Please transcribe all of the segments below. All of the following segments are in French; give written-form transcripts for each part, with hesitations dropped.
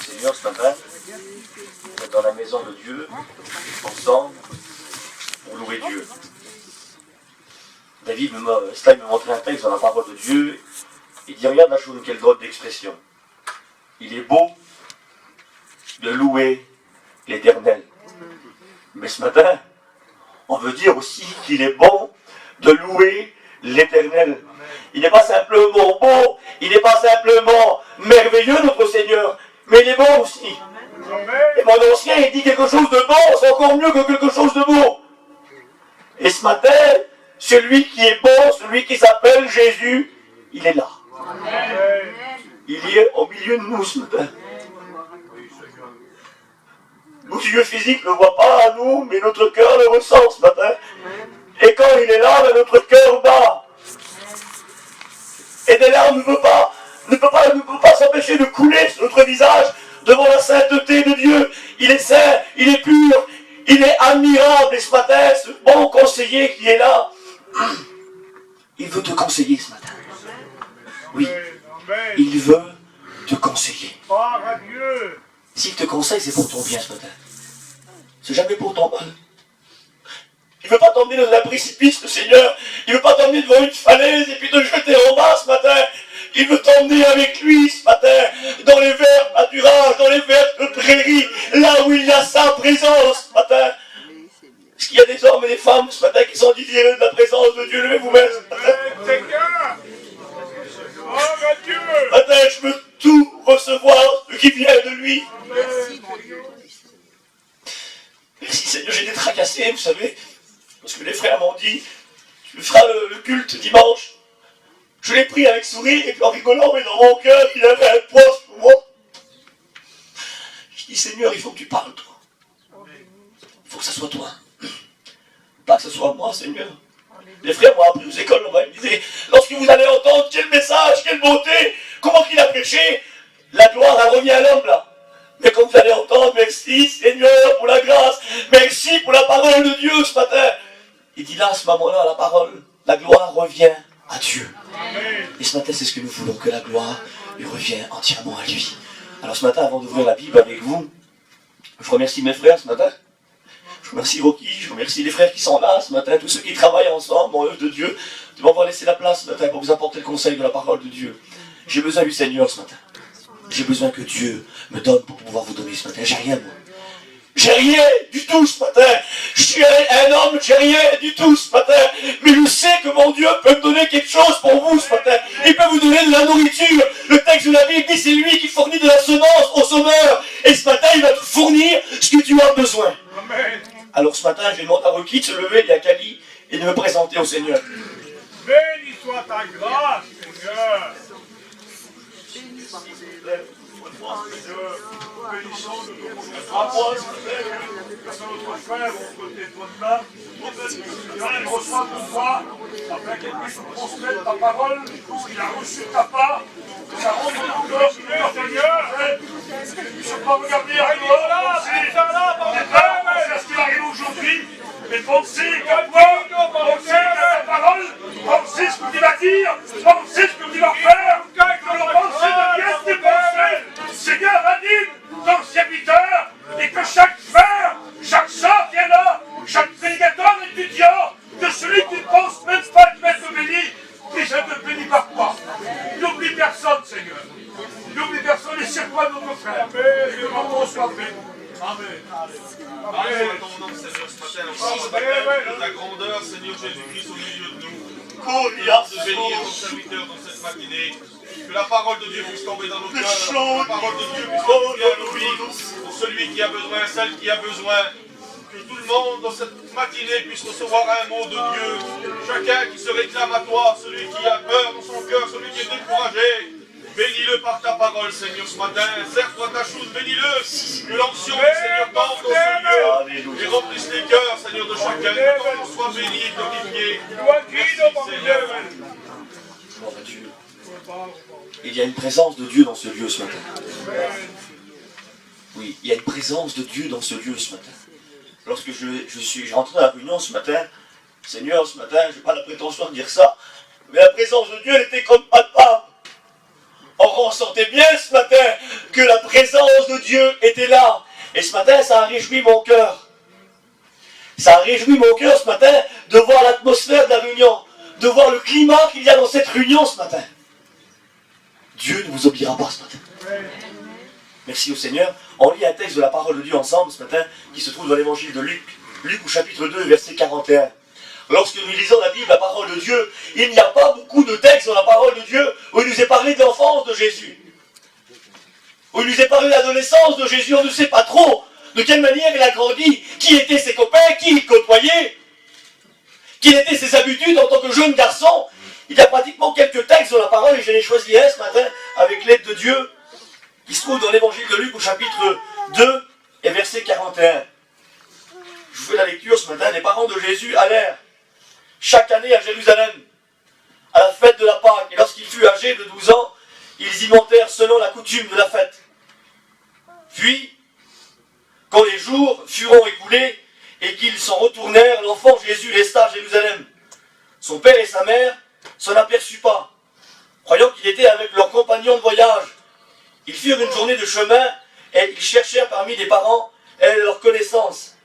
Seigneur, ce matin, on est dans la maison de Dieu, ensemble, pour louer Dieu. David me montrait un texte dans la parole de Dieu. Il dit, regarde la chose, quelle drôle d'expression. Il est beau de louer l'Éternel. Mais ce matin, on veut dire aussi qu'il est bon de louer l'Éternel. Il n'est pas simplement beau, il n'est pas simplement merveilleux, notre Seigneur, mais il est bon aussi. Et mon ancien, il dit quelque chose de bon, c'est encore mieux que quelque chose de beau. Et ce matin, celui qui est bon, celui qui s'appelle Jésus, il est là. Il est au milieu de nous ce matin. Nos yeux physiques ne le voient pas à nous, mais notre cœur le ressent ce matin. Et quand il est là, notre cœur bat. Et des larmes ne peut pas s'empêcher de couler sur notre visage devant la sainteté de Dieu. Il est saint, il est pur, il est admirable. Et ce matin, ce bon conseiller qui est là, il veut te conseiller ce matin. Oui, il veut te conseiller. S'il te conseille, c'est pour ton bien ce matin. C'est jamais pour ton mal. Il ne veut pas t'emmener dans un précipice, le Seigneur. Il ne veut pas t'emmener devant une falaise et puis te jeter en bas ce matin. Il veut t'emmener avec lui ce matin dans les verts pâturages, dans les vertes prairies, là où il y a sa présence ce matin. Est-ce qu'il y a des hommes et des femmes ce matin qui sont désireux de la présence de Dieu? Levez vous-même ce matin. Ce matin, je veux tout recevoir ce qui vient de lui. Merci Seigneur, j'ai été tracassé, vous savez, parce que les frères m'ont dit, tu feras le culte dimanche. Je l'ai pris avec sourire, et puis en rigolant, mais dans mon cœur, il avait un poids sur moi. Je dis, Seigneur, il faut que tu parles, toi. Il faut que ça soit toi. Pas que ce soit moi, Seigneur. Les frères m'ont appris aux écoles, ils me disaient, lorsque vous allez entendre quel message, quelle beauté, comment qu'il a prêché, la gloire, elle revient à l'homme, là. Mais quand vous allez entendre, merci Seigneur pour la grâce, merci pour la parole de Dieu ce matin. Il dit là, à ce moment-là, la parole, la gloire revient à Dieu. Et ce matin, c'est ce que nous voulons, que la gloire lui revienne entièrement à lui. Alors ce matin, avant d'ouvrir la Bible avec vous, je remercie mes frères ce matin. Je remercie Rocky, je remercie les frères qui sont là ce matin, tous ceux qui travaillent ensemble en œuvre de Dieu, de m'avoir laissé la place ce matin pour vous apporter le conseil de la parole de Dieu. J'ai besoin du Seigneur ce matin. J'ai besoin que Dieu me donne pour pouvoir vous donner ce matin. J'ai rien, moi. J'ai rien du tout ce matin. Je suis un homme, j'ai rien du tout ce matin. Mais je sais que mon Dieu peut me donner quelque chose pour vous ce matin. Il peut vous donner de la nourriture. Le texte de la Bible dit c'est lui qui fournit de la semence au sommeur. Et ce matin, il va te fournir ce que tu as besoin. Amen. Alors ce matin, je demande à Rocky de se lever, il y a Kali, et de me présenter au Seigneur. Béni soit ta grâce, Seigneur. Bénissons de ton notre frère, au côté de votre main, il reçoit ton foi, afin qu'il puisse transmettre ta parole, ce qu'il a reçu de ta part, que ça rentre dans notre cœur, Seigneur. Il ne faut pas regarder à dehors, penser à ce qui arrive aujourd'hui, mais penser qu'à toi, penser à ta parole, penser ce que tu vas dire, penser ce que tu vas faire, que nos pensées deviennent tes pensées. Seigneur, anime ton serviteur, et que chaque frère, chaque sœur qui est là, chaque prédicateur étudiant, que celui qui ne pense même pas de être béni, puisse être béni par toi. N'oublie personne, Seigneur. N'oublie personne et serre-toi notre frère. Et que mon nom soit béni. Amen. Amen. Ton nom, Seigneur, ce matin, de ta grandeur, Seigneur Jésus-Christ, au milieu de nous. De bénir ton serviteur dans cette matinée. Que la parole de Dieu puisse tomber dans nos cœurs. Que la parole de Dieu puisse tomber à nos vies. Pour celui qui a besoin, celle qui a besoin. Que tout le monde dans cette matinée puisse recevoir un mot de Dieu. Chacun qui se réclame à toi, celui qui a peur dans son cœur, celui qui est découragé. Bénis-le par ta parole, Seigneur, ce matin. Serre-toi ta chose, bénis-le. Que l'onction du Seigneur tombe dans ce lieu et remplisse les cœurs, Seigneur, de chacun. Que ton nom soit béni et glorifié. Merci, Seigneur. Il y a une présence de Dieu dans ce lieu ce matin. Oui, il y a une présence de Dieu dans ce lieu ce matin. Lorsque je suis rentré dans la réunion ce matin, Seigneur, ce matin, je n'ai pas la prétention de dire ça, mais la présence de Dieu, elle était comme palpable. Dieu était là. Et ce matin, ça a réjoui mon cœur. Ça a réjoui mon cœur ce matin de voir l'atmosphère de la réunion, de voir le climat qu'il y a dans cette réunion ce matin. Dieu ne vous oubliera pas ce matin. Merci au Seigneur. On lit un texte de la parole de Dieu ensemble ce matin qui se trouve dans l'évangile de Luc. Luc au chapitre 2, verset 41. Lorsque nous lisons la Bible, la parole de Dieu, il n'y a pas beaucoup de textes dans la parole de Dieu où il nous est parlé de l'enfance de Jésus. Où il nous est parlé de l'adolescence de Jésus. On ne sait pas trop de quelle manière il a grandi, qui étaient ses copains, qui il côtoyait, quelles étaient ses habitudes en tant que jeune garçon. Il y a pratiquement quelques textes dans la parole et je l'ai choisi un ce matin avec l'aide de Dieu qui se trouve dans l'évangile de Luc au chapitre 2 et verset 41. Je vous fais la lecture ce matin. Les parents de Jésus allèrent chaque année à Jérusalem, à la fête de la Pâque. Et lorsqu'il fut âgé de 12 ans, ils y montèrent selon la coutume de la fête. Puis, quand les jours furent écoulés et qu'ils s'en retournèrent, l'enfant Jésus resta à Jérusalem. Son père et sa mère s'en aperçurent pas, croyant qu'il était avec leurs compagnons de voyage. Ils firent une journée de chemin et ils cherchèrent parmi les parents et leurs connaissances.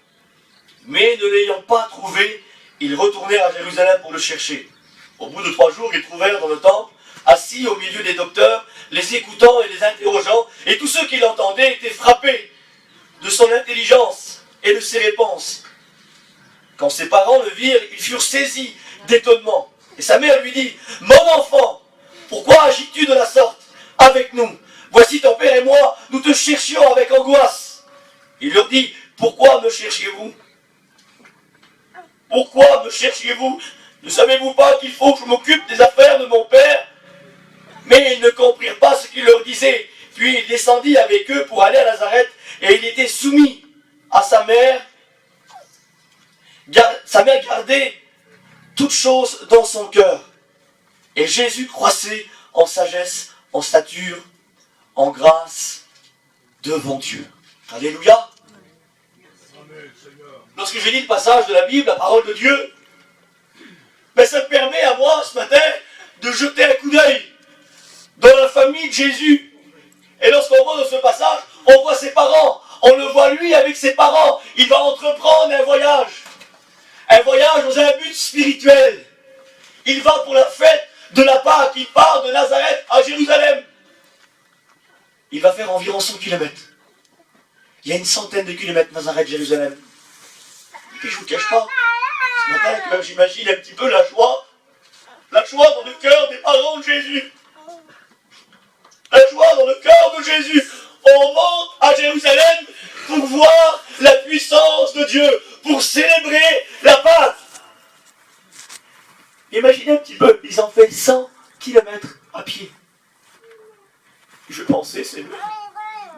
Mais ne l'ayant pas trouvé, ils retournèrent à Jérusalem pour le chercher. Au bout de 3 jours, ils trouvèrent dans le temple, assis au milieu des docteurs, les écoutant et les interrogeant, et tous ceux qui l'entendaient étaient frappés de son intelligence et de ses réponses. Quand ses parents le virent, ils furent saisis d'étonnement. Et sa mère lui dit, « Mon enfant, pourquoi agis-tu de la sorte avec nous? Voici ton père et moi, nous te cherchions avec angoisse. » Il leur dit, « Pourquoi me cherchiez-vous? Pourquoi me cherchiez-vous? Ne savez-vous pas qu'il faut que je m'occupe des affaires de mon père? » Mais ils ne comprirent pas ce qu'il leur disait. Puis il descendit avec eux pour aller à Nazareth, et il était soumis à sa mère. Sa mère gardait toutes choses dans son cœur. Et Jésus croissait en sagesse, en stature, en grâce devant Dieu. Alléluia. Lorsque je lis le passage de la Bible, la parole de Dieu, ben ça me permet à moi ce matin de jeter un coup d'œil dans la famille de Jésus. Et lorsqu'on voit dans ce passage, on voit ses parents, on le voit lui avec ses parents. Il va entreprendre un voyage dans un but spirituel. Il va pour la fête de la Pâque, il part de Nazareth à Jérusalem. Il va faire environ 100 km. Il y a une centaine de kilomètres Nazareth-Jérusalem. Et puis je ne vous cache pas, ce matin, que j'imagine un petit peu la joie dans le cœur des parents de Jésus. La joie dans le cœur de Jésus. On monte à Jérusalem pour voir la puissance de Dieu, pour célébrer la Pâque. Imaginez un petit peu, ils ont fait 100 km à pied. Je pensais, c'est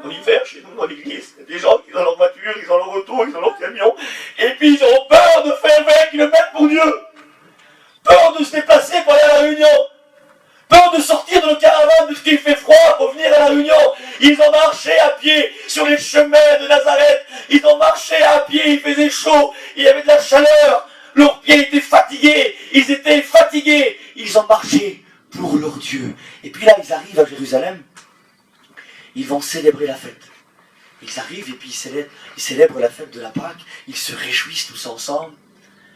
dans l'hiver, chez nous, dans l'église, il y a des gens qui ont leur voiture, ils ont leur auto, ils ont leur camion, et puis ils ont peur de faire 20 km pour Dieu. Peur de se déplacer pour aller à la réunion. Peur de sortir de nos caravanes parce qu'il fait froid pour venir à la réunion. Ils ont marché à pied sur les chemins de Nazareth. Ils ont marché à pied, il faisait chaud, il y avait de la chaleur. Leurs pieds étaient fatigués, ils étaient fatigués. Ils ont marché pour leur Dieu. Et puis là, ils arrivent à Jérusalem. Ils vont célébrer la fête. Ils arrivent et puis ils célèbrent la fête de la Pâque. Ils se réjouissent tous ensemble.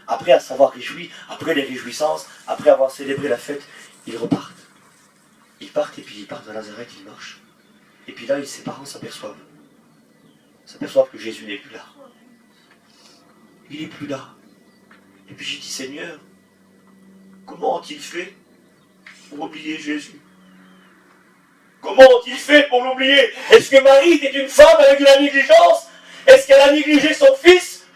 Après s'avoir réjoui, après les réjouissances, après avoir célébré la fête, ils repartent. Ils partent et puis ils partent de Nazareth, ils marchent. Et puis là, ses parents s'aperçoivent que Jésus n'est plus là. Il n'est plus là. Et puis j'ai dit, Seigneur, comment ont-ils fait pour oublier Jésus? Comment ont-ils fait pour l'oublier? Est-ce que Marie était une femme avec de la négligence? Est-ce qu'elle a négligé son fils?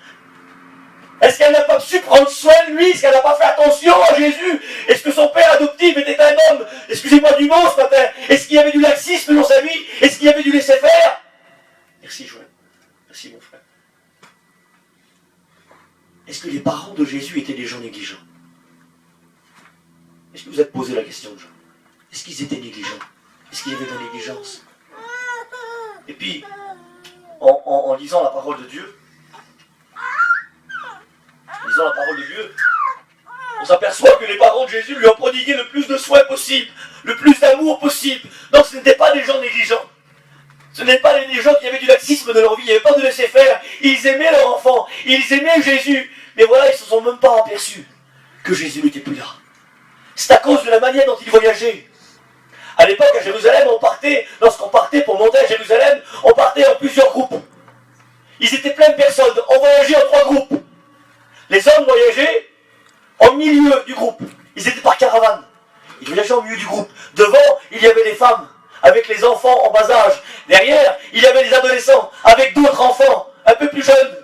Est-ce qu'elle n'a pas su prendre soin de lui? Est-ce qu'elle n'a pas fait attention à Jésus? Est-ce que son père adoptif était un homme, excusez-moi du mot ce matin, est-ce qu'il y avait du laxisme dans sa vie? Est-ce qu'il y avait du laisser-faire? Merci Joël. Merci mon frère. Est-ce que les parents de Jésus étaient des gens négligents? Est-ce que vous êtes posé la question, Jean? Est-ce qu'ils étaient négligents? Est-ce qu'il y avait de la négligence? Et puis, en lisant la parole de Dieu, on s'aperçoit que les parents de Jésus lui ont prodigué le plus de soins possible, le plus d'amour possible. Donc ce n'étaient pas des gens négligents. Ce n'étaient pas des gens qui avaient du frénétisme de leur vie, il n'y avait pas de laisser faire. Ils aimaient leur enfant, ils aimaient Jésus. Mais voilà, ils ne se sont même pas aperçus que Jésus n'était plus là. C'est à cause de la manière dont ils voyageaient. À l'époque, à Jérusalem, lorsqu'on partait pour monter à Jérusalem, on partait en plusieurs groupes. Ils étaient plein de personnes, on voyageait en 3 groupes. Les hommes voyageaient au milieu du groupe. Ils étaient par caravane. Ils voyageaient au milieu du groupe. Devant, il y avait les femmes, avec les enfants en bas âge. Derrière, il y avait les adolescents, avec d'autres enfants, un peu plus jeunes.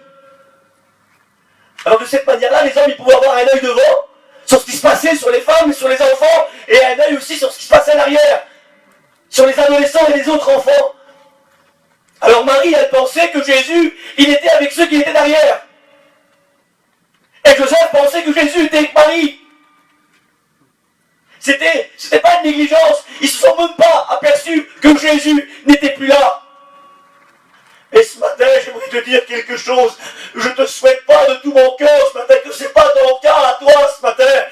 Alors de cette manière-là, les hommes, ils pouvaient avoir un œil devant, sur ce qui se passait sur les femmes et sur les enfants, et un œil aussi sur ce qui se passait à l'arrière, sur les adolescents et les autres enfants. Alors Marie, elle pensait que Jésus, il était avec ceux qui étaient derrière. Et Joseph pensait que Jésus était avec Marie. C'était pas une négligence. Ils se sont même pas aperçus que Jésus n'était plus là. Et ce matin, j'aimerais te dire quelque chose. Je te souhaite pas de tout mon cœur ce matin que c'est pas ton cas à toi ce matin.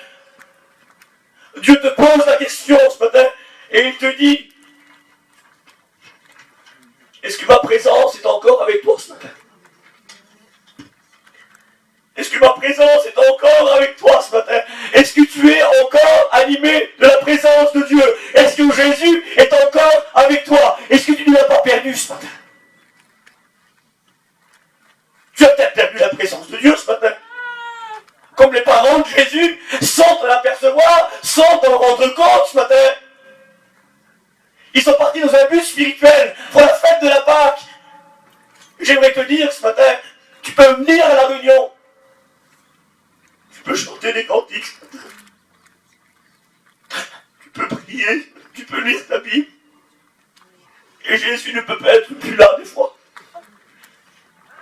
Dieu te pose la question ce matin et il te dit, est-ce que ma présence est encore avec toi ce matin? Est-ce que ma présence est encore avec toi ce matin? Est-ce que tu es encore animé de la présence de Dieu? Est-ce que Jésus est encore avec toi? Est-ce que tu ne l'as pas perdu ce matin? Tu as peut-être perdu la présence de Dieu ce matin. Comme les parents de Jésus, sans te l'apercevoir, sans t'en rendre compte ce matin. Ils sont partis dans un bus spirituel pour la fête de la Pâque. J'aimerais te dire ce matin, tu peux venir à la réunion. Tu peux chanter des cantiques. Tu peux prier, tu peux lire ta Bible. Et Jésus ne peut pas être plus là des fois.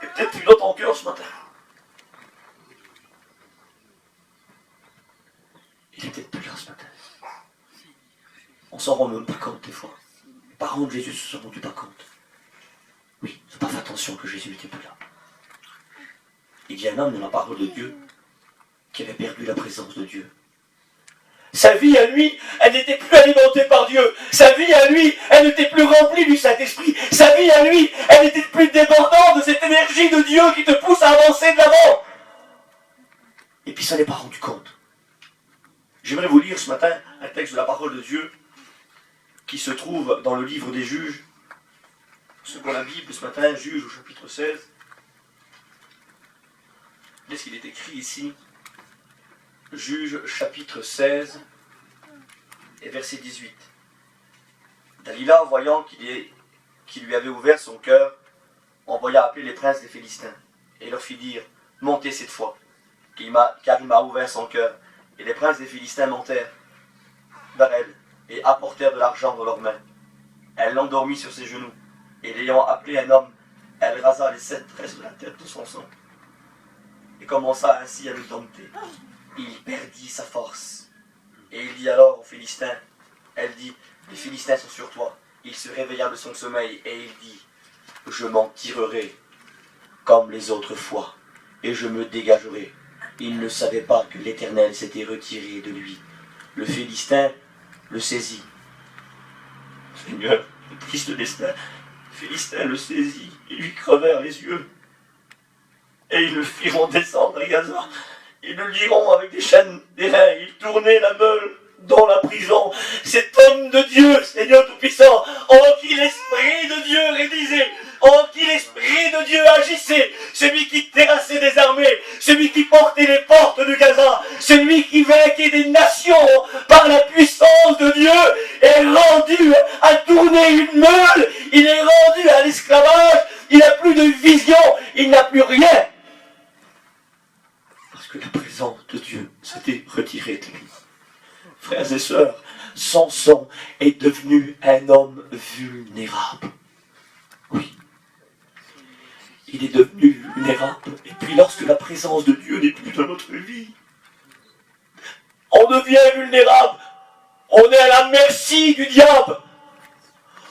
Et peut-être plus dans ton cœur ce matin. Il est peut-être plus là ce matin. On s'en rend même pas compte des fois. Les parents de Jésus se sont rendus pas compte. Oui, ils n'ont pas fait attention que Jésus n'était plus là. Il y a un homme dans la parole de Dieu qui avait perdu la présence de Dieu. Sa vie à lui, elle n'était plus alimentée par Dieu. Sa vie à lui, elle n'était plus remplie du Saint-Esprit. Sa vie à lui, elle n'était plus débordante de cette énergie de Dieu qui te pousse à avancer de l'avant. Et puis ça n'est pas rendu compte. J'aimerais vous lire ce matin un texte de la parole de Dieu qui se trouve dans le livre des Juges. Selon la Bible ce matin, Juges au chapitre 16. Qu'est-ce qu'il est écrit ici? Juges chapitre 16 et verset 18. Dalila, voyant qu'il lui avait ouvert son cœur, envoya appeler les princes des Philistins et leur fit dire, montez cette fois, car il m'a ouvert son cœur. Et les princes des Philistins montèrent vers elle et apportèrent de l'argent dans leurs mains. Elle l'endormit sur ses genoux, et l'ayant appelé un homme, elle rasa les 7 tresses de la tête de son sang, et commença ainsi à le dompter. Il perdit sa force. Et il dit alors aux Philistins, elle dit, les Philistins sont sur toi. Il se réveilla de son sommeil, et il dit, je m'en tirerai comme les autres fois, et je me dégagerai. Il ne savait pas que l'Éternel s'était retiré de lui. Le Philistin le saisit. Seigneur, le triste destin. Le Philistin le saisit, ils lui crevèrent les yeux. Et ils le firent descendre à Gaza. Ils le lieront avec des chaînes d'airain. Ils tournaient la meule dans la prison. Cet homme de Dieu, Seigneur Tout-Puissant, en qui l'Esprit de Dieu réalisait, en qui l'Esprit de Dieu agissait, celui qui terrassait des armées, celui qui portait les portes de Gaza, celui qui vainquait des nations par la puissance de Dieu, est rendu à tourner une meule, il est rendu à l'esclavage, il n'a plus de vision, il n'a plus rien. Parce que la présence de Dieu s'était retirée de lui. Frères et sœurs, Samson est devenu un homme vulnérable. Oui. Il est devenu vulnérable. Et puis lorsque la présence de Dieu n'est plus dans notre vie, on devient vulnérable. On est à la merci du diable.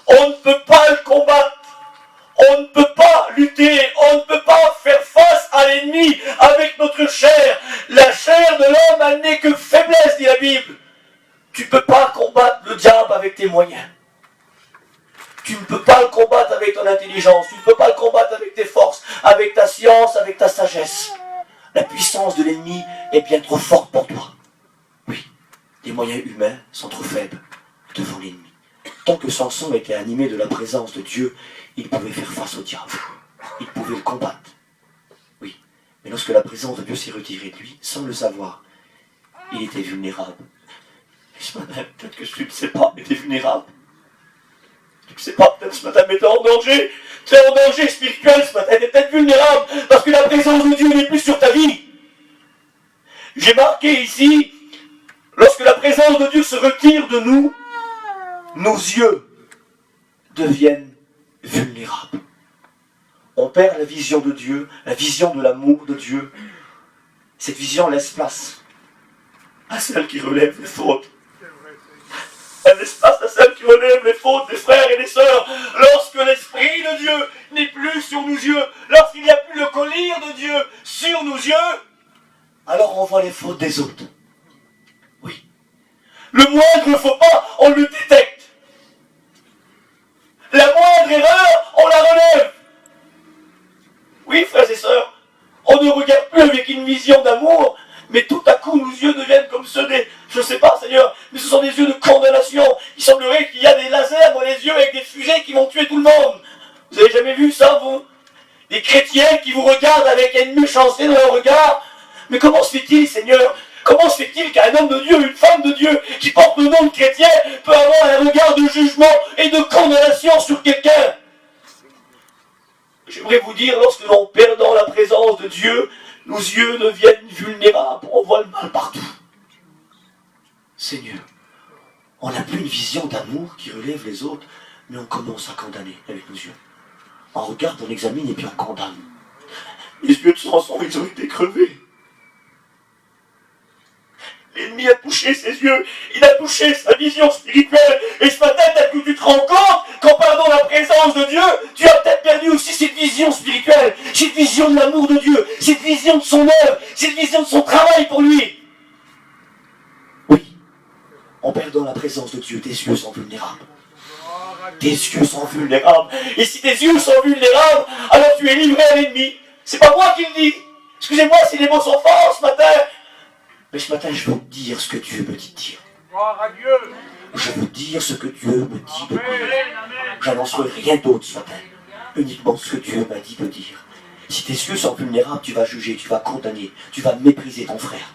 On ne peut pas le combattre. On ne peut pas lutter, on ne peut pas faire face à l'ennemi avec notre chair. La chair de l'homme, elle n'est que faiblesse, dit la Bible. Tu ne peux pas combattre le diable avec tes moyens. Tu ne peux pas le combattre avec ton intelligence, tu ne peux pas le combattre avec tes forces, avec ta science, avec ta sagesse. La puissance de l'ennemi est bien trop forte pour toi. Oui, les moyens humains sont trop faibles devant l'ennemi. Tant que Samson était animé de la présence de Dieu, il pouvait faire face au diable. Il pouvait le combattre. Oui, mais lorsque la présence de Dieu s'est retirée de lui, sans le savoir, il était vulnérable. Et ce matin, peut-être que tu ne sais pas, mais tu es vulnérable. Tu ne sais pas, peut-être ce matin, mais tu es en danger. Tu es en danger spirituel ce matin. Tu es peut-être vulnérable parce que la présence de Dieu n'est plus sur ta vie. J'ai marqué ici, lorsque la présence de Dieu se retire de nous, nos yeux deviennent vulnérables. On perd la vision de Dieu, la vision de l'amour de Dieu. Cette vision laisse place à celle qui relève les fautes. Elle laisse place à celle qui relève les fautes des frères et des sœurs. Lorsque l'Esprit de Dieu n'est plus sur nos yeux, lorsqu'il n'y a plus le collier de Dieu sur nos yeux, alors on voit les fautes des autres. Oui. Le moindre faux pas, on le détecte. La moindre erreur, on la relève. Oui, frères et sœurs, on ne regarde plus avec une vision d'amour, mais tout à coup, nos yeux deviennent comme ceux des... Je ne sais pas, Seigneur, mais ce sont des yeux de condamnation. Il semblerait qu'il y a des lasers dans les yeux avec des fusées qui vont tuer tout le monde. Vous avez jamais vu ça, vous? Des chrétiens qui vous regardent avec une méchanceté dans leur regard. Mais comment se fait-il, Seigneur? Comment se fait-il qu'un homme de Dieu, une femme de Dieu, qui porte le nom de chrétien, peut avoir un regard de jugement et de condamnation sur quelqu'un? J'aimerais vous dire, lorsque l'on perd dans la présence de Dieu, nos yeux deviennent vulnérables, on voit le mal partout. Seigneur, on n'a plus une vision d'amour qui relève les autres, mais on commence à condamner avec nos yeux. On regarde, on examine et puis on condamne. Les yeux de Samson, ils ont été crevés. L'ennemi a touché ses yeux, il a touché sa vision spirituelle. Et ce matin, peut-être que tu te rends compte qu'en perdant la présence de Dieu, tu as peut-être perdu aussi cette vision spirituelle, cette vision de l'amour de Dieu, cette vision de son œuvre, cette vision de son travail pour lui. Oui, en perdant la présence de Dieu, tes yeux sont vulnérables. Tes yeux sont vulnérables. Et si tes yeux sont vulnérables, alors tu es livré à l'ennemi. C'est pas moi qui le dis. Excusez-moi si les mots sont forts ce matin. Mais ce matin, je veux te dire ce que Dieu me dit de dire. Je veux dire ce que Dieu me dit de dire. J'annoncerai rien d'autre ce matin. Uniquement ce que Dieu m'a dit de dire. Si tes yeux sont vulnérables, tu vas juger, tu vas condamner, tu vas mépriser ton frère.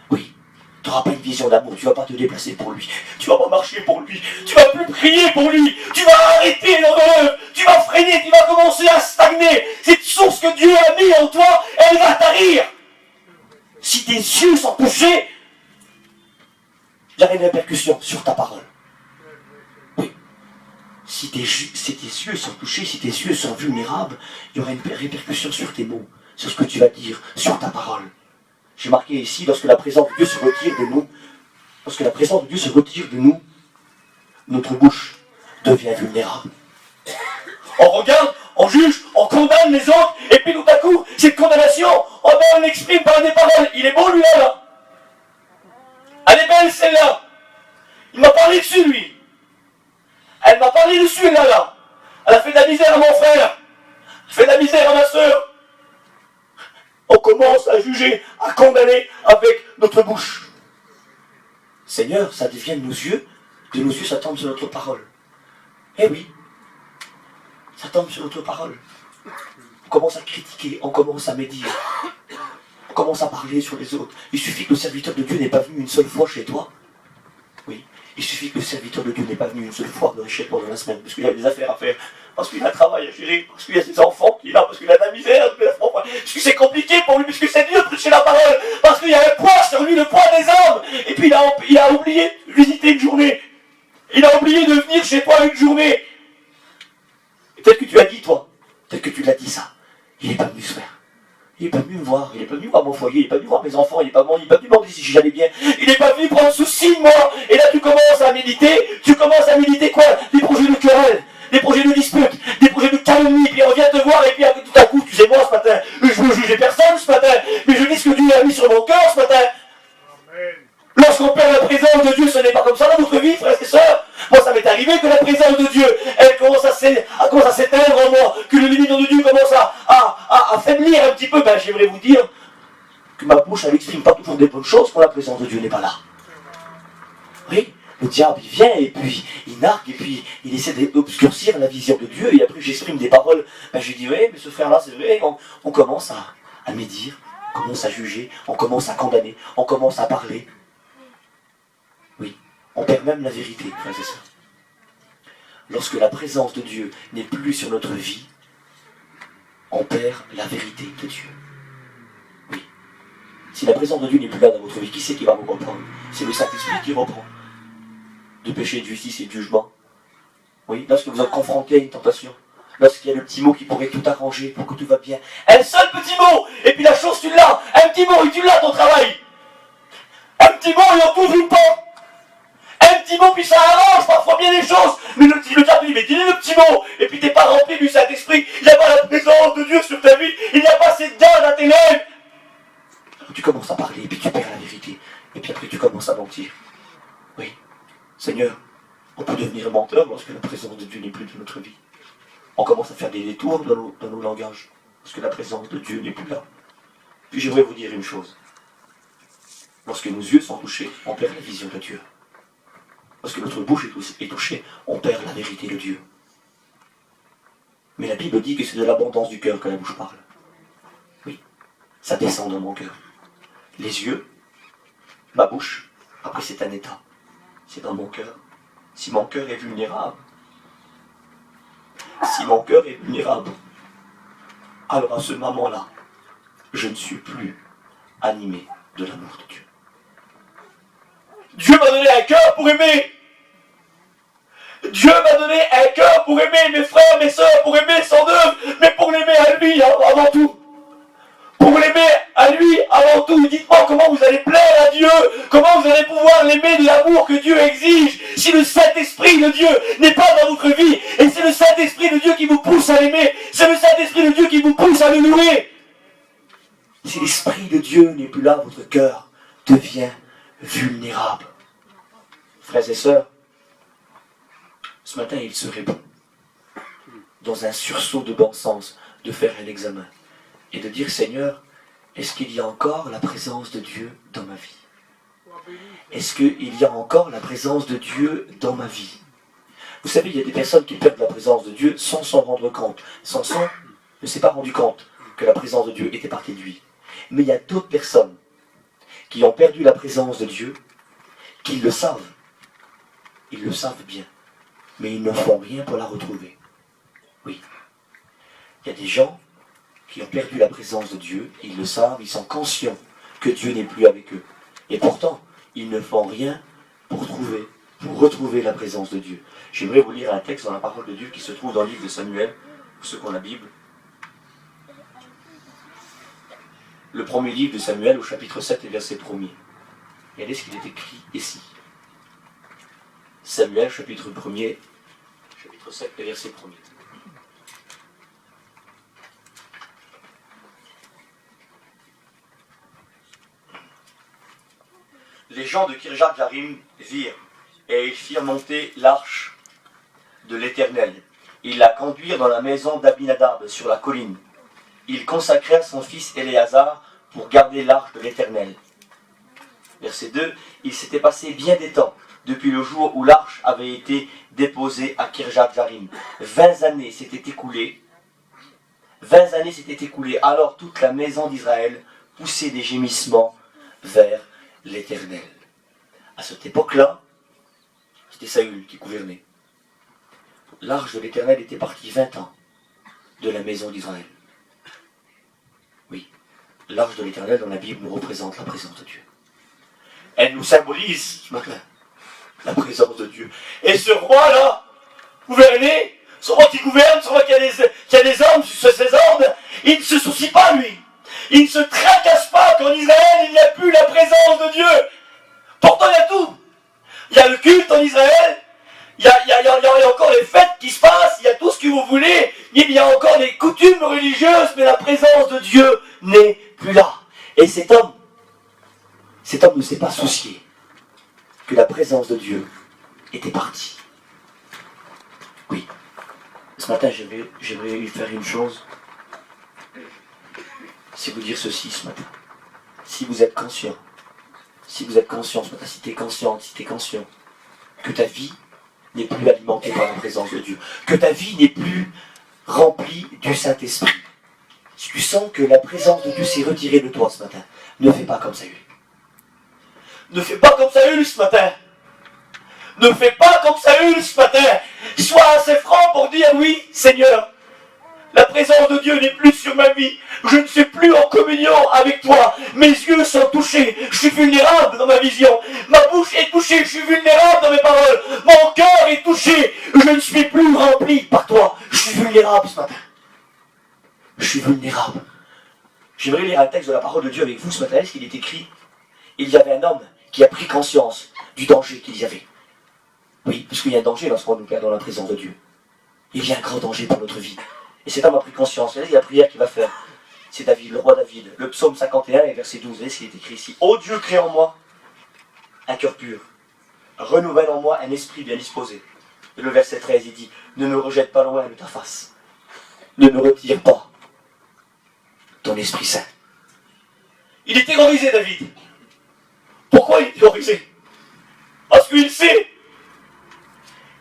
Oui, tu n'auras pas une vision d'amour, tu ne vas pas te déplacer pour lui. Tu ne vas pas marcher pour lui. Tu ne vas plus prier pour lui. Tu vas arrêter l'œuvre. Tu vas freiner, tu vas commencer à stagner. Cette source que Dieu a mis en toi, elle va tarir. Si tes yeux sont touchés, il y a une répercussion sur ta parole. Oui. Si tes yeux sont touchés, si tes yeux sont vulnérables, il y aura une répercussion sur tes mots, sur ce que tu vas dire, sur ta parole. J'ai marqué ici, lorsque la présence de Dieu se retire de nous, lorsque la présence de Dieu se retire de nous, notre bouche devient vulnérable. On regarde, on juge, on condamne les autres, et puis tout à coup, cette condamnation, on l'exprime par des paroles. Il est beau lui là. Elle est belle celle-là. Il m'a parlé dessus lui. Elle m'a parlé dessus là. Elle a fait de la misère à mon frère. Elle a fait de la misère à ma soeur. On commence à juger, à condamner avec notre bouche. Seigneur, ça devient de nos yeux ça tombe sur notre parole. Eh oui. Ça tombe sur notre parole. On commence à critiquer, on commence à médire. On commence à parler sur les autres. Il suffit que le serviteur de Dieu n'ait pas venu une seule fois chez toi. Oui, il suffit que le serviteur de Dieu n'ait pas venu une seule fois chez toi dans la semaine, parce qu'il y a des affaires à faire, parce qu'il a un travail à gérer, parce qu'il y a ses enfants qui est là, parce qu'il a de la misère, parce que c'est compliqué pour lui, parce que c'est dur de prêcher la parole, parce qu'il y a un poids sur lui, le poids des hommes. Et puis il a oublié de visiter une journée. Il a oublié de venir chez toi une journée. Peut-être que tu as dit, toi, peut-être que tu l'as dit ça. Il n'est pas venu se faire. Il n'est pas venu me voir. Il n'est pas venu voir mon foyer. Il n'est pas venu voir mes enfants. Il n'est pas venu demander si j'allais bien. Il n'est pas venu prendre souci de moi. Et là, tu commences à méditer. Tu commences à méditer quoi? Des projets de querelle, des projets de dispute, des projets de calomnie. Puis on vient te voir et puis tout à coup, tu sais moi ce matin, je ne veux juger personne ce matin, mais je dis ce que Dieu a mis sur mon cœur ce matin. Lorsqu'on perd la présence de Dieu, ce n'est pas comme ça dans notre vie, frères et sœurs. Moi, ça m'est arrivé dès que la présence de Dieu, elle commence à s'éteindre en moi, que le lumière de Dieu commence à faiblir un petit peu, ben j'aimerais vous dire que ma bouche, elle n'exprime pas toujours des bonnes choses quand la présence de Dieu n'est pas là. Oui, le diable, il vient et puis il nargue et puis il essaie d'obscurcir la vision de Dieu et après j'exprime des paroles. Ben je dis, oui, mais ce frère-là, c'est vrai, on commence à médire, on commence à juger, on commence à condamner, on commence à parler. Oui, on perd même la vérité, frères et sœurs. Lorsque la présence de Dieu n'est plus sur notre vie, on perd la vérité de Dieu. Oui. Si la présence de Dieu n'est plus là dans votre vie, qui c'est qui va vous reprendre? C'est le Saint-Esprit qui reprend. De péché, de justice et de jugement. Oui, lorsque vous êtes confronté à une tentation, lorsqu'il y a le petit mot qui pourrait tout arranger pour que tout va bien. Un seul petit mot, et puis la chose tu l'as. Un petit mot et tu l'as ton travail. Un petit mot et on t'ouvre une porte. Un petit mot, puis ça arrange parfois bien les choses. Mais le diable dit, mais dis-le le petit mot. Et puis t'es pas rempli du Saint-Esprit. Il n'y a pas la présence de Dieu sur ta vie. Il n'y a pas cette dinde à tes lèvres. Alors tu commences à parler, et puis tu perds la vérité. Et puis après tu commences à mentir. Oui. Seigneur, on peut devenir menteur lorsque la présence de Dieu n'est plus dans notre vie. On commence à faire des détours dans nos langages. Parce que la présence de Dieu n'est plus là. Puis j'aimerais vous dire une chose. Lorsque nos yeux sont touchés, on perd la vision de Dieu. Lorsque notre bouche est touchée, on perd la vérité de Dieu. Mais la Bible dit que c'est de l'abondance du cœur que la bouche parle. Oui, ça descend dans mon cœur. Les yeux, ma bouche, après c'est un état. C'est dans mon cœur. Si mon cœur est vulnérable, alors à ce moment-là, je ne suis plus animé de l'amour de Dieu. Dieu m'a donné un cœur pour aimer. Dieu m'a donné un cœur pour aimer mes frères, mes soeurs, pour aimer son œuvre, mais pour l'aimer à lui avant tout. Pour l'aimer à lui avant tout. Dites-moi comment vous allez plaire à Dieu, comment vous allez pouvoir l'aimer de l'amour que Dieu exige, si le Saint-Esprit de Dieu n'est pas dans votre vie. Et c'est le Saint-Esprit de Dieu qui vous pousse à l'aimer, c'est le Saint-Esprit de Dieu qui vous pousse à le louer. Si l'Esprit de Dieu n'est plus là, votre cœur devient vulnérable. Frères et sœurs, ce matin il serait bon, dans un sursaut de bon sens, de faire un examen et de dire, Seigneur, est-ce qu'il y a encore la présence de Dieu dans ma vie? Est-ce qu'il y a encore la présence de Dieu dans ma vie? Vous savez, il y a des personnes qui perdent la présence de Dieu sans s'en rendre compte. Samson ne s'est pas rendu compte que la présence de Dieu était partie de lui. Mais il y a d'autres personnes qui ont perdu la présence de Dieu, qui le savent. Ils le savent bien, mais ils ne font rien pour la retrouver. Oui. Il y a des gens qui ont perdu la présence de Dieu, ils le savent, ils sont conscients que Dieu n'est plus avec eux. Et pourtant, ils ne font rien pour retrouver la présence de Dieu. J'aimerais vous lire un texte dans la parole de Dieu qui se trouve dans le livre de Samuel, pour ceux qui ont la Bible. Le premier livre de Samuel, au chapitre 7 et verset 1er. Regardez ce qu'il est écrit ici. Samuel, chapitre 1er, chapitre 7 et verset 1er. Les gens de Kirjath-Jarim virent, et ils firent monter l'arche de l'Éternel. Ils la conduirent dans la maison d'Abinadab sur la colline. Ils consacrèrent son fils Éléazar pour garder l'arche de l'Éternel. Verset 2. Il s'était passé bien des temps depuis le jour où l'arche avait été déposée à Kirjath-Jarim. 20 années s'étaient écoulées. 20 années s'étaient écoulées. Alors toute la maison d'Israël poussait des gémissements vers l'Éternel. À cette époque-là, c'était Saül qui gouvernait. L'arche de l'Éternel était partie 20 ans de la maison d'Israël. Oui, l'arche de l'Éternel dans la Bible nous représente la présence de Dieu. Elle nous symbolise ce matin la présence de Dieu. Et ce roi-là, gouverné, ce roi qui gouverne, ce roi qui a des hommes sur ses ordres, il ne se soucie pas, lui. Il ne se tracasse pas qu'en Israël, il n'y a plus la présence de Dieu. Pourtant, il y a tout. Il y a le culte en Israël, il y a encore les fêtes qui se passent, il y a tout ce que vous voulez, il y a encore des coutumes religieuses, mais la présence de Dieu n'est plus là. Et cet homme ne s'est pas soucié que la présence de Dieu était partie. Ce matin, j'aimerais lui faire une chose. C'est vous dire ceci ce matin. Si vous êtes conscient ce matin, si tu es consciente, si tu es conscient, que ta vie n'est plus alimentée par la présence de Dieu, que ta vie n'est plus remplie du Saint-Esprit, si tu sens que la présence de Dieu s'est retirée de toi ce matin, ne fais pas comme Saül. Ne fais pas comme Saül ce matin. Ne fais pas comme Saül ce matin. Sois assez franc pour dire oui, Seigneur. La présence de Dieu n'est plus sur ma vie. Je ne suis plus en communion avec toi. Mes yeux sont touchés. Je suis vulnérable dans ma vision. Ma bouche est touchée. Je suis vulnérable dans mes paroles. Mon cœur est touché. Je ne suis plus rempli par toi. Je suis vulnérable ce matin. Je suis vulnérable. J'aimerais lire un texte de la parole de Dieu avec vous ce matin. Est-ce qu'il est écrit? Il y avait un homme qui a pris conscience du danger qu'il y avait. Oui, parce qu'il y a un danger lorsqu'on nous perd dans la présence de Dieu. Il y a un grand danger pour notre vie. Et cet homme a pris conscience. Regardez la prière qu'il va faire. C'est David, le roi David. Le psaume 51 et verset 12. Regardez ce qui est écrit ici. Ô Dieu, crée en moi un cœur pur. Renouvelle en moi un esprit bien disposé. Et le verset 13, il dit, ne me rejette pas loin de ta face. Ne me retire pas ton Esprit Saint. Il est terrorisé, David. Pourquoi il est terrorisé? Parce qu'il sait.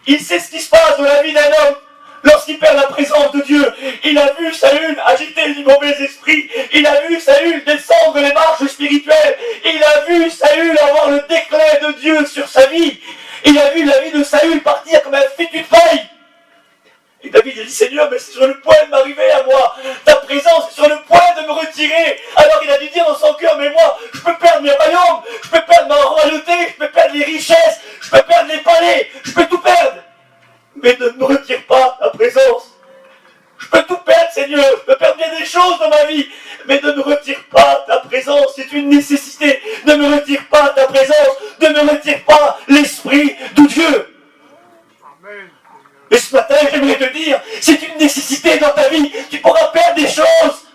Il sait ce qui se passe dans la vie d'un homme lorsqu'il perd la présence de Dieu. Il a vu Saül agiter du mauvais esprit. Il a vu Saül descendre les marches spirituelles. Il a vu Saül avoir le déclin de Dieu sur sa vie. Il a vu la vie de Saül partir comme un fétu de paille. Et David a dit, Seigneur, mais c'est sur le point de m'arriver à moi. Ta présence est sur le point de me retirer. Alors il a dû dire dans son cœur, mais moi, je peux perdre mes royaumes, je peux perdre ma royauté, je peux perdre les richesses, je peux perdre les palais, je peux tout perdre. Mais ne me retire pas ta présence. Je peux tout perdre, Seigneur, je peux perdre bien des choses dans ma vie, mais ne me retire pas ta présence, c'est une nécessité. Ne me retire pas ta présence, ne me retire pas l'Esprit de Dieu. Amen. Et ce matin, j'aimerais te dire, c'est une nécessité dans ta vie. Tu pourras perdre des choses.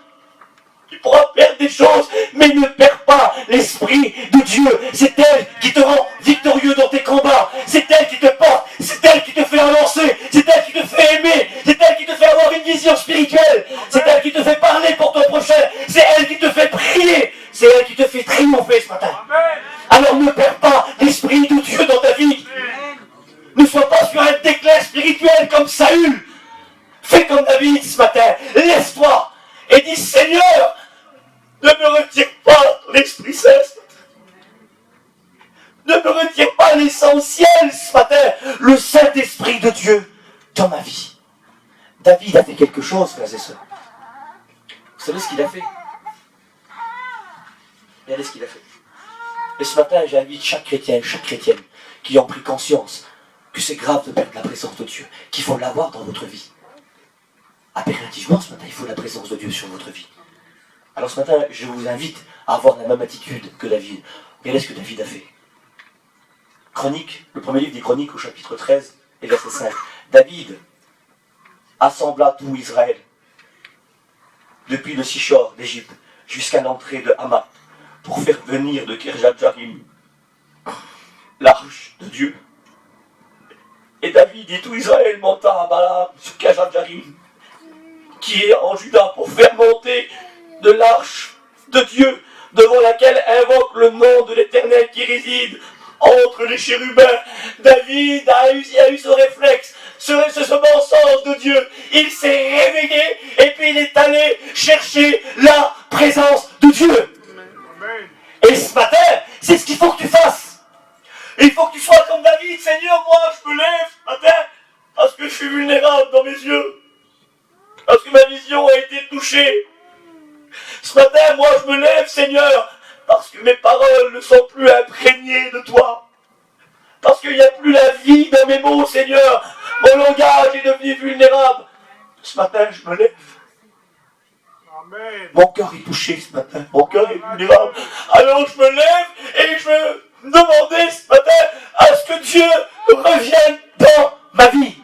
Tu pourras perdre des choses, mais ne perds pas l'Esprit de Dieu. C'est elle qui te rend victorieux dans tes combats. C'est elle qui te porte. C'est elle qui te fait avancer. C'est elle qui te fait aimer. C'est elle qui te fait avoir une vision spirituelle. C'est elle qui te fait parler pour ton prochain. C'est elle qui te fait prier. C'est elle qui te fait triompher ce matin. Alors ne perds pas l'Esprit de Dieu dans ta vie. Ne sois pas sur un déclin spirituel comme Saül. Fais comme David ce matin. Laisse-toi et dis, Seigneur, ne me retire pas l'Esprit Saint ce matin. Ne me retire pas l'essentiel ce matin, le Saint-Esprit de Dieu dans ma vie. David a fait quelque chose, frères et sœurs. Vous savez ce qu'il a fait? Regardez ce qu'il a fait. Et ce matin, j'invite chaque chrétien, chaque chrétienne qui ont pris conscience que c'est grave de perdre la présence de Dieu, qu'il faut l'avoir dans votre vie. Impérativement, ce matin, il faut la présence de Dieu sur votre vie. Alors ce matin, je vous invite à avoir la même attitude que David. Regardez ce que David a fait. Chronique, le premier livre des Chroniques au chapitre 13 et verset 5. David assembla tout Israël, depuis le Sichor d'Égypte jusqu'à l'entrée de Hamath, pour faire venir de Kirjat-Jarim l'arche de Dieu. Et David et tout Israël monta à Balaam sur Kirjat-Jarim, qui est en Juda, pour faire monter de l'arche de Dieu, devant laquelle invoque le nom de l'Éternel qui réside entre les chérubins. David a eu ce réflexe, ce bon sens de Dieu. Il s'est réveillé et puis il est allé chercher la présence de Dieu. Et ce matin, c'est ce qu'il faut que tu fasses. Il faut que tu sois comme David. Seigneur, moi je me lève ce matin parce que je suis vulnérable dans mes yeux. Parce que ma vision a été touchée. Ce matin, moi je me lève, Seigneur, parce que mes paroles ne sont plus imprégnées de toi. Parce qu'il n'y a plus la vie dans mes mots, Seigneur. Mon langage est devenu vulnérable. Ce matin, je me lève. Amen. Mon cœur est touché ce matin. Mon cœur est vulnérable. Alors je me lève et je veux demander ce matin à ce que Dieu revienne dans ma vie.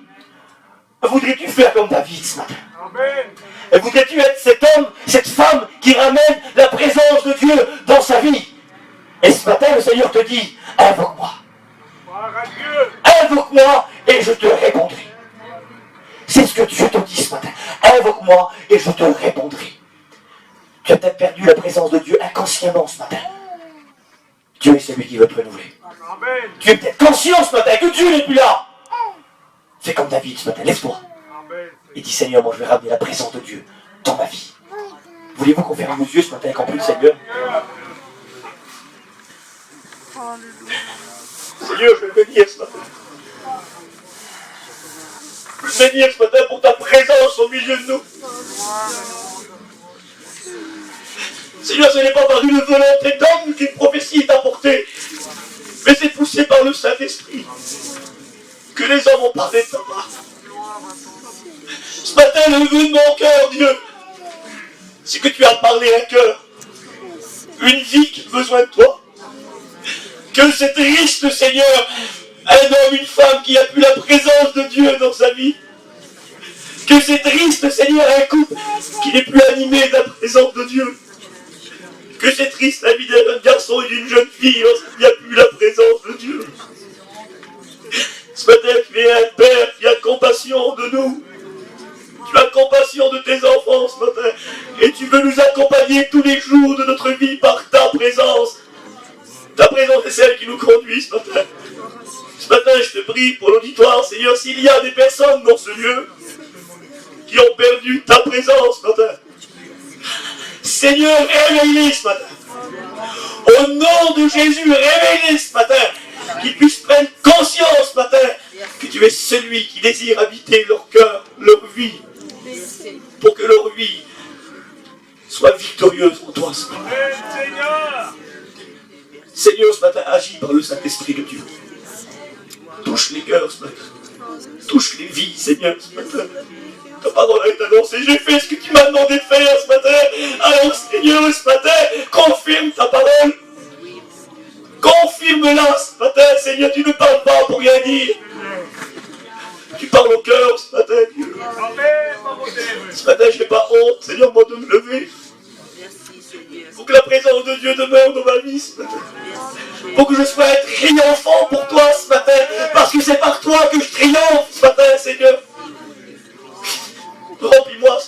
Voudrais-tu faire comme David ce matin? Amen. Et voudrais-tu être cet homme, cette femme qui ramène la présence de Dieu dans sa vie? Et ce matin, le Seigneur te dit, invoque-moi. Gloire à Dieu. Invoque-moi et je te répondrai. C'est ce que Dieu te Parle-moi et je te répondrai. Tu as peut-être perdu la présence de Dieu inconsciemment ce matin. Dieu est celui qui veut te renouveler. Amen. Tu es peut-être conscient ce matin que Dieu n'est plus là. Fais comme David ce matin, lève-toi. Amen. Et dis Seigneur, moi je vais ramener la présence de Dieu dans ma vie. Voulez-vous qu'on ferme nos yeux ce matin et qu'on prie le Seigneur? Seigneur, je vais venir ce matin. Je vais venir ce matin pour ta présence au milieu de nous. Seigneur, ce n'est pas par une volonté d'homme qu'une prophétie est apportée, mais c'est poussé par le Saint-Esprit que les hommes ont parlé de ta part. Ce matin, le vœu de mon cœur, Dieu, c'est que tu as parlé un cœur, une vie qui a besoin de toi. Que c'est triste, Seigneur, un homme, une femme qui a plus la présence de Dieu dans sa vie. Que c'est triste, Seigneur, un couple qui n'est plus animé de la présence de Dieu. Que c'est triste la vie d'un garçon et d'une jeune fille lorsqu'il n'y a plus la présence de Dieu. Ce matin, tu es un Père qui a compassion de nous. Tu as compassion de tes enfants ce matin. Et tu veux nous accompagner tous les jours de notre vie par ta présence. Ta présence est celle qui nous conduit ce matin. Ce matin, je te prie pour l'auditoire, Seigneur, s'il y a des personnes dans ce lieu qui ont perdu ta présence ce matin. Seigneur, réveille-les ce matin. Au nom de Jésus, réveille-les ce matin. Qu'ils puissent prendre conscience ce matin que tu es celui qui désire habiter leur cœur, leur vie, pour que leur vie soit victorieuse en toi ce matin. Seigneur. Seigneur, ce matin, agis par le Saint-Esprit de Dieu. Touche les cœurs ce matin. Touche les vies, Seigneur, ce matin. Ta parole est annoncée. J'ai fait ce que tu m'as demandé de faire ce matin. Alors, Seigneur, ce matin, confirme ta parole. Confirme-la ce matin, Seigneur. Tu ne parles pas pour rien dire. Tu parles au cœur ce matin, Dieu. Ce matin, je n'ai pas honte, Seigneur, moi, de me lever. Pour que la présence de Dieu demeure dans ma vie ce matin. Pour que je sois un triomphant pour toi ce matin. Parce que c'est par toi que je triomphe ce matin, Seigneur. Remplis-moi,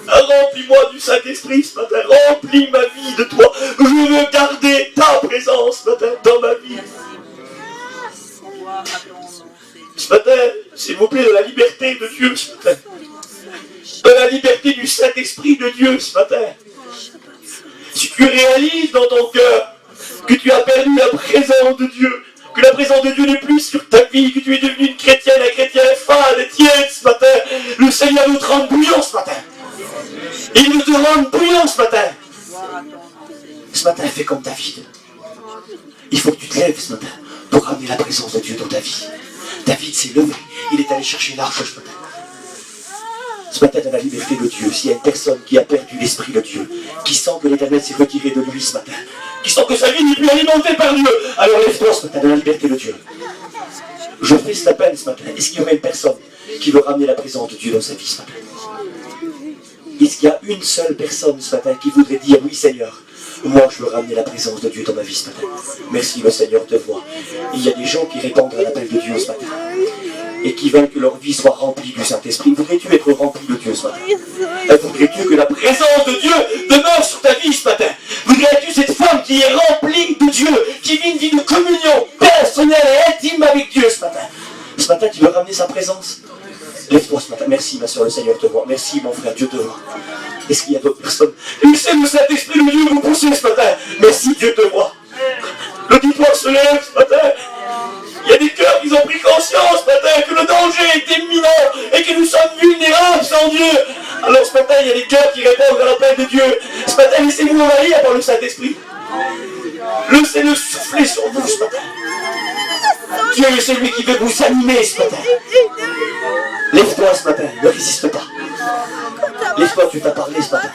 remplis-moi du Saint-Esprit ce matin, remplis ma vie de toi. Je veux garder ta présence ce matin dans ma vie. Ce matin, s'il vous plaît, de la liberté de Dieu ce matin. De la liberté du Saint-Esprit de Dieu ce matin. Si tu réalises dans ton cœur que tu as perdu la présence de Dieu, que la présence de Dieu n'est plus sur ta vie, que tu es devenu une chrétienne, un chrétien fade et tiède ce matin, le Seigneur veut te rendre bouillant ce matin. Il veut te rendre bouillant ce matin. Ce matin, fais comme David. Il faut que tu te lèves ce matin pour ramener la présence de Dieu dans ta vie. David s'est levé, il est allé chercher l'arche ce matin. Ce matin, dans la liberté de Dieu, s'il y a une personne qui a perdu l'Esprit de Dieu, qui sent que l'Éternel s'est retiré de lui ce matin, qui sent que sa vie n'est plus alimentée par Dieu, alors lève-toi ce matin dans la liberté de Dieu. Je fais cet appel ce matin. Est-ce qu'il y aurait une personne qui veut ramener la présence de Dieu dans sa vie ce matin? Est-ce qu'il y a une seule personne ce matin qui voudrait dire, oui Seigneur, moi je veux ramener la présence de Dieu dans ma vie ce matin? Merci, le Seigneur te voit. Il y a des gens qui répondent à l'appel de Dieu ce matin et qui veulent que leur vie soit remplie du Saint-Esprit. Voudrais-tu être rempli de Dieu ce matin? Voudrais-tu que la présence de Dieu demeure sur ta vie ce matin? Voudrais-tu cette femme qui est remplie de Dieu, qui vit une vie de communion personnelle et intime avec Dieu ce matin? Ce matin, tu veux ramener sa présence? Lève-toi ce matin. Merci ma soeur, le Seigneur te voit. Merci mon frère, Dieu te voit. Est-ce qu'il y a d'autres personnes? Laissez le Saint-Esprit de Dieu vous pousser ce matin. Merci, Dieu te voit. L'auditoire se lève ce matin. Il y a des cœurs qui ont pris conscience ce matin que le danger est imminent et que nous sommes vulnérables sans Dieu. Alors ce matin, il y a des cœurs qui répondent à l'appel de Dieu. Ce matin, laissez-vous envahir par le Saint-Esprit. Laissez-le souffler sur vous ce matin. Dieu est celui qui veut vous animer ce matin. Lève-toi ce matin, ne résiste pas. Lève-toi, tu t'as parlé ce matin.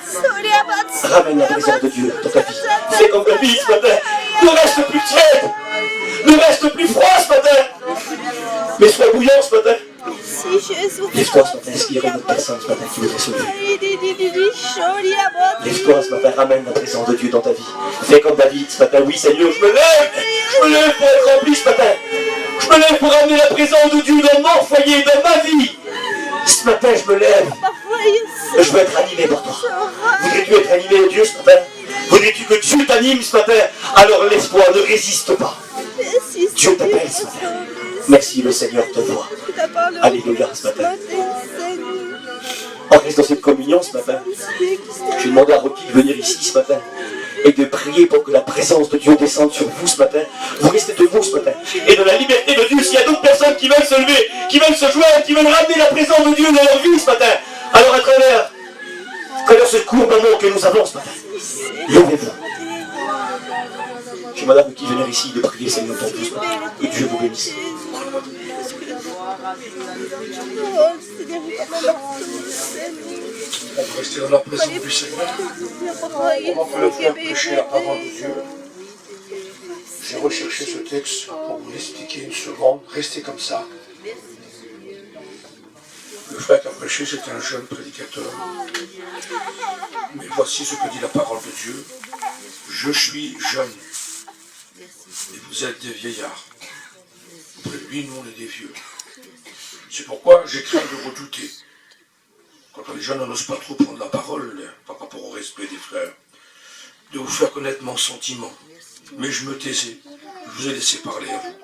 Ramène la présence de Dieu dans ta vie. Fais comme David ce matin. Ne reste plus tiède. Ne reste plus froid ce matin. Mais sois bouillant ce matin. Lève-toi ce matin. Est-ce qu'il y aurait une autre personne ce matin qui voudrait se lever? Lève-toi ce matin. Ramène la présence de Dieu dans ta vie. Fais comme David ce matin. Oui Seigneur, je me lève. Je me lève pour être rempli ce matin. Je me lève pour ramener la présence de Dieu dans mon foyer, dans ma vie. Ce matin, je me lève. je veux être animé par toi. Voudrais-tu être animé de Dieu ce matin? Voudrais-tu que Dieu t'anime ce matin? Alors l'espoir ne résiste pas. Dieu t'appelle ce matin. Merci, le Seigneur te voit. Alléluia ce matin. On reste dans cette communion ce matin. Je demande à Rocky de venir ici ce matin et de prier pour que la présence de Dieu descende sur vous ce matin. Vous restez debout ce matin. Et dans la liberté de Dieu, s'il y a d'autres personnes qui veulent se lever, qui veulent se joindre, qui veulent ramener la présence de Dieu dans leur vie ce matin, alors à travers ce court moment que nous avons ce matin, levez-vous. Je demande à Rocky de venir ici de prier Seigneur pour vous ce matin. Que Dieu vous bénisse. On peut rester dans la présence du Seigneur. Pendant que le frère prêchait la parole de Dieu, j'ai recherché ce texte pour vous l'expliquer une seconde. Restez comme ça. Le frère qui a prêché, c'était un jeune prédicateur. Mais voici ce que dit la parole de Dieu. Je suis jeune. Et vous êtes des vieillards. Auprès de lui, nous, on est des vieux. C'est pourquoi j'ai craint de vous douter. Quand les jeunes n'osent pas trop prendre la parole par rapport au respect des frères, de vous faire connaître mon sentiment. Mais je me taisais, je vous ai laissé parler à vous.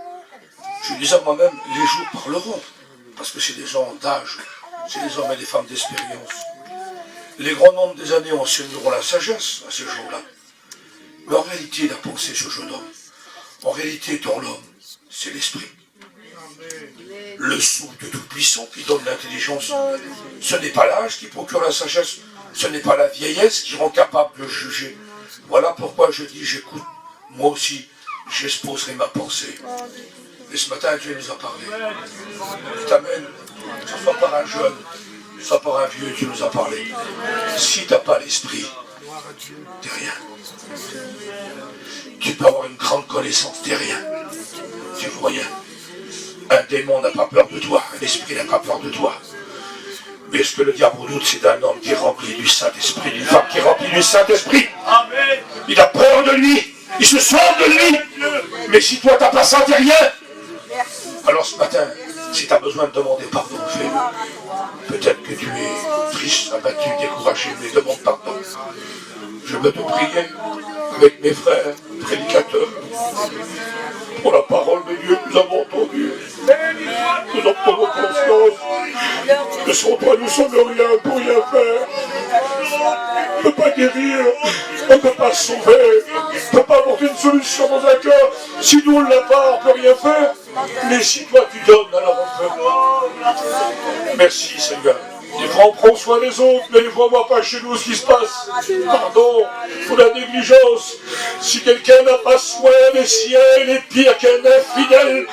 Je disais à moi-même, les jours parleront, parce que c'est des gens d'âge, c'est des hommes et des femmes d'expérience. Les grands nombres des années enseigneront la sagesse à ces jours-là. Mais en réalité, la pensée de ce jeune homme, en réalité, dans l'homme, c'est l'esprit. Le souffle de Tout-Puissant qui donne l'intelligence, ce n'est pas l'âge qui procure la sagesse, ce n'est pas la vieillesse qui rend capable de juger. Voilà pourquoi je dis, j'écoute, moi aussi, j'exposerai ma pensée. Et ce matin, Dieu nous a parlé. Il t'amène, que ce soit par un jeune, que ce soit par un vieux, Dieu nous a parlé. Si tu n'as pas l'esprit, t'es rien. Tu peux avoir une grande connaissance, t'es rien. Tu vois rien. Un démon n'a pas peur de toi, un esprit n'a pas peur de toi. Mais ce que le diable redoute, c'est d'un homme qui est rempli du Saint-Esprit, d'une femme qui est remplie du Saint-Esprit. Il a peur de lui, il se sort de lui. Mais si toi t'as pas ça, t'es rien. Alors ce matin, si tu as besoin de demander pardon, fais-le. Peut-être que tu es triste, abattu, découragé, mais demande pardon. Je veux te prier avec mes frères, prédicateurs, pour la parole de Dieu que nous avons entendue. Nous en prenons conscience que sans toi nous ne sommes rien pour rien faire. On ne peut pas guérir, on ne peut pas sauver, on ne peut pas apporter une solution dans un cœur. Si nous on ne l'a pas, on ne peut rien faire. Mais si toi tu donnes, alors on peut. Merci Seigneur. Des fois on prend soin des autres, mais des fois on ne voit pas chez nous ce qui se passe. Pardon pour la négligence. Si quelqu'un n'a pas soin des siens, il est pire qu'un infidèle.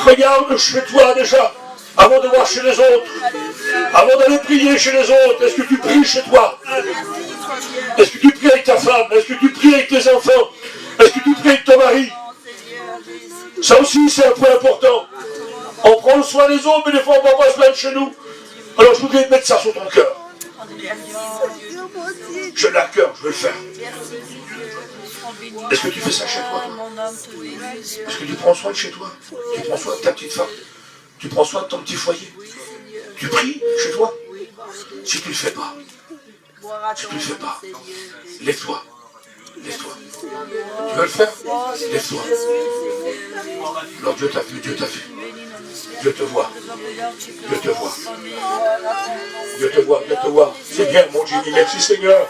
Regarde chez toi déjà, avant de voir chez les autres. Avant d'aller prier chez les autres, est-ce que tu pries chez toi? Est-ce que tu pries avec ta femme? Est-ce que tu pries avec tes enfants? Est-ce que tu pries avec ton mari? Ça aussi c'est un point important. On prend soin des autres, mais des fois on ne va pas se mettre chez nous. Alors je voudrais mettre ça sur ton cœur. Je l'ai à cœur, je veux le faire. Est-ce que tu fais ça chez toi? Est-ce que tu prends soin de chez toi? Tu prends soin de ta petite femme? Tu prends soin de ton petit foyer? Tu pries chez toi? Si tu ne le fais pas, lève-toi. Lève-toi. Tu veux le faire? Lève-toi. Alors Dieu t'a vu, Dieu t'a vu. Dieu te voit. Dieu te voit. Dieu te voit, Dieu te voit. C'est bien mon Jimmy, merci Seigneur.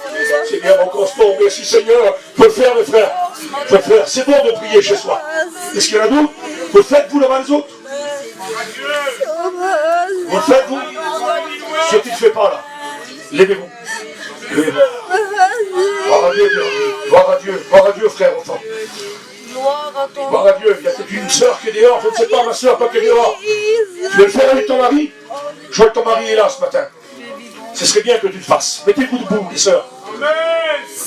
C'est bien mon Constant, merci Seigneur. Faut le faire mes frères. Faut le faire. C'est bon de prier chez soi. Est-ce qu'il y en a d'autres? Vous le faites vous devant les autres? Vous le faites vous? Ce que tu ne fais pas là. Levez-vous. Levez-vous. Gloire à Dieu, gloire à Dieu, frère, enfant. Gloire à Dieu, il y a peut-être une sœur qui est dehors, je ne sais pas, ma sœur, toi qui es dehors. Tu veux le faire avec ton mari? Je vois que ton mari est là ce matin. Ce serait bien que tu le fasses. Mettez-vous debout, les sœurs.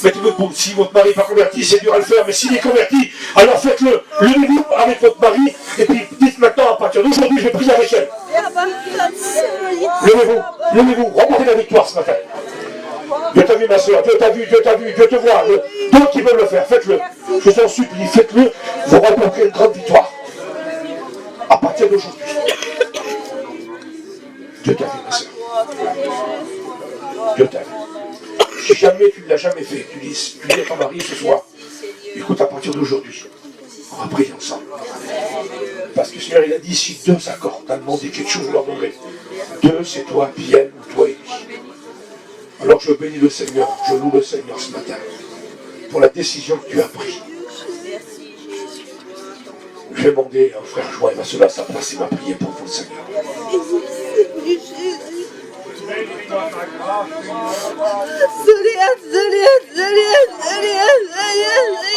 Mettez-vous debout. Si votre mari n'est pas converti, c'est dur à le faire, mais s'il est converti, alors faites-le. Levez-vous avec votre mari, et puis dites maintenant, à partir d'aujourd'hui, je vais prier avec elle. Levez-vous, remportez la victoire ce matin. Dieu t'a vu ma soeur, Dieu t'a vu, Dieu te voit. D'autres qui veulent le faire, faites-le. Je vous en supplie, faites-le, vous remporterez une grande victoire. À partir d'aujourd'hui. Dieu t'a vu ma soeur. Dieu t'aime. Si jamais tu ne l'as jamais fait, tu dis à ton mari ce soir, écoute, à partir d'aujourd'hui, on va prier ensemble. Parce que le Seigneur, il a dit, si deux s'accordent, t'as demandé quelque chose, vous leur donnerez. Deux, c'est toi, Pienne, ou toi et lui. Alors je bénis le Seigneur, je loue le Seigneur ce matin, pour la décision que tu as prise. Je vais demander à un frère Joël, il va se mettre à sa place, il va prier pour vous, Seigneur.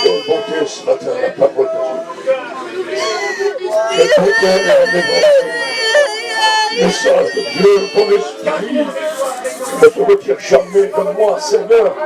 Oh mon Dieu, ce matin, la parole de Dieu. Le Père et la dévotion. Le message de Dieu, ton esprit, ne te retire jamais de moi, Seigneur.